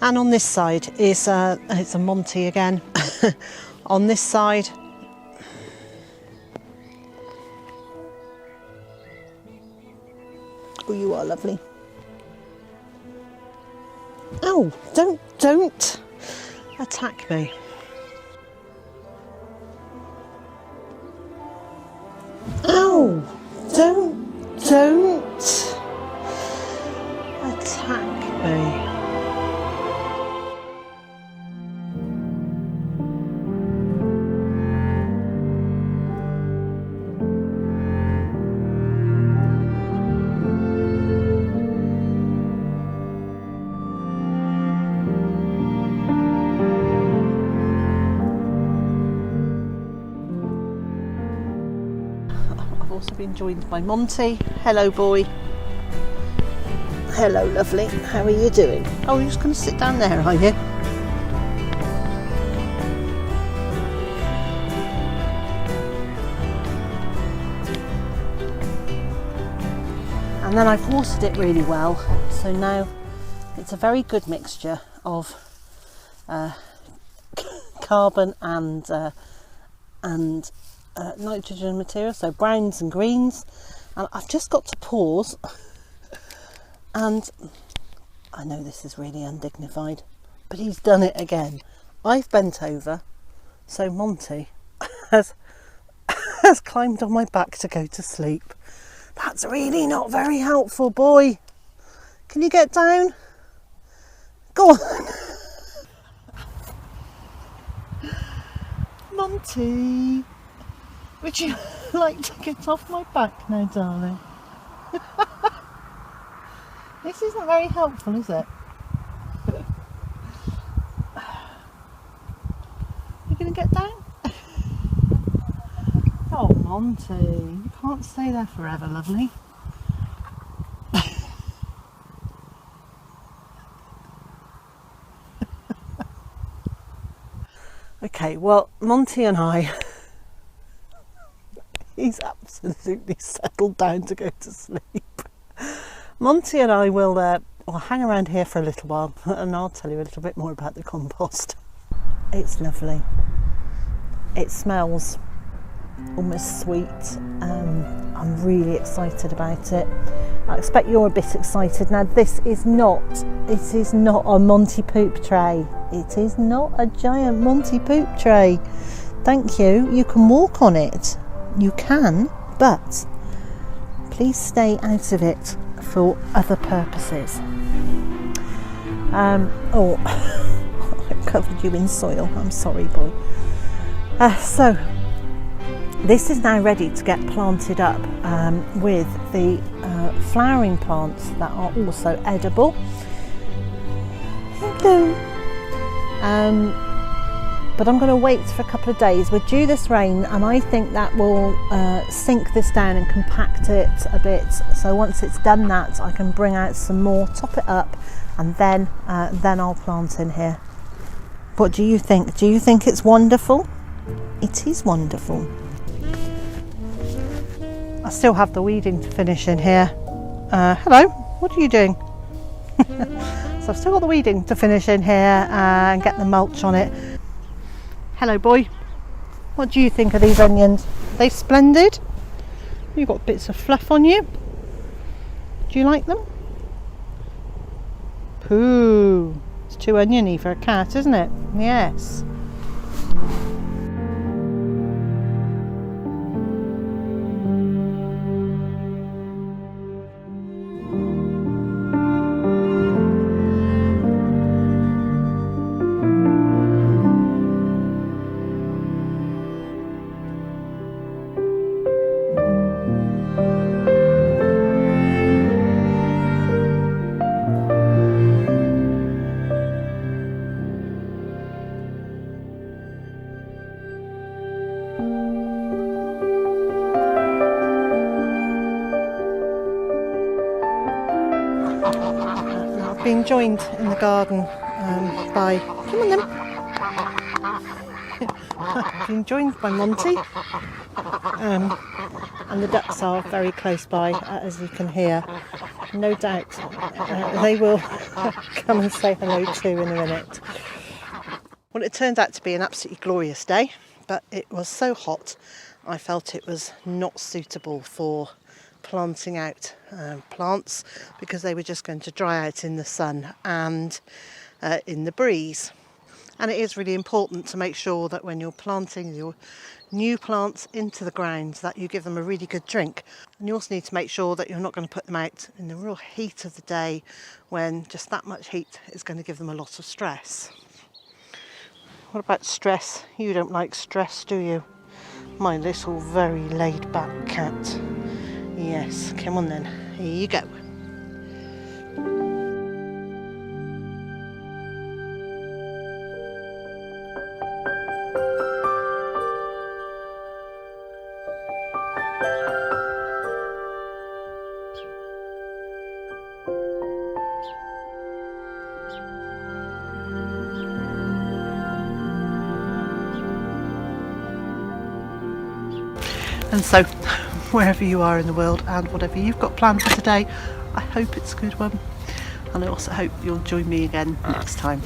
And on this side is it's a Monty again. On this side, oh, you are lovely. Oh, don't attack me. Ow, don't attack me. I've also been joined by Monty. Hello, boy. Hello, lovely. How are you doing? Oh, you're just going to sit down there, are you? And then I've watered it really well, so now it's a very good mixture of carbon and nitrogen material, so browns and greens. And I've just got to pause, and I know this is really undignified, but he's done it again. I've bent over, so Monty has climbed on my back to go to sleep. That's really not very helpful, boy. Can you get down? Go on. Monty, would you like to get off my back now, darling? This isn't very helpful, is it? You gonna get down? Oh, Monty, you can't stay there forever, lovely. Okay, well, Monty and I, he's absolutely settled down to go to sleep. Monty and I will hang around here for a little while, and I'll tell you a little bit more about the compost. It's lovely. It smells almost sweet. I'm really excited about it. I expect you're a bit excited. Now, it is not a Monty poop tray. It is not a giant Monty poop tray. Thank you. You can walk on it. You can, but please stay out of it for other purposes. Oh, I covered you in soil. I'm sorry, boy. So this is now ready to get planted up with the flowering plants that are also edible. Hello. But I'm going to wait for a couple of days. We're due this rain, and I think that will sink this down and compact it a bit. So once it's done that, I can bring out some more, top it up, and then I'll plant in here. What do you think? Do you think it's wonderful? It is wonderful. I still have the weeding to finish in here. Hello, what are you doing? So I've still got the weeding to finish in here and get the mulch on it. Hello, boy. What do you think of these onions? Are they splendid? You've got bits of fluff on you. Do you like them? Pooh. It's too oniony for a cat, isn't it? Yes. Being joined in the garden by, come on then, being joined by Monty, and the ducks are very close by, as you can hear. No doubt they will come and say hello too in a minute. Well, it turned out to be an absolutely glorious day, but it was so hot I felt it was not suitable for planting out plants, because they were just going to dry out in the sun and in the breeze. And it is really important to make sure that when you're planting your new plants into the ground that you give them a really good drink. And you also need to make sure that you're not going to put them out in the real heat of the day, when just that much heat is going to give them a lot of stress. What about stress? You don't like stress, do you? My little very laid back cat. Yes, come on then, here you go. And so, wherever you are in the world and whatever you've got planned for today, I hope it's a good one, and I also hope you'll join me again next time.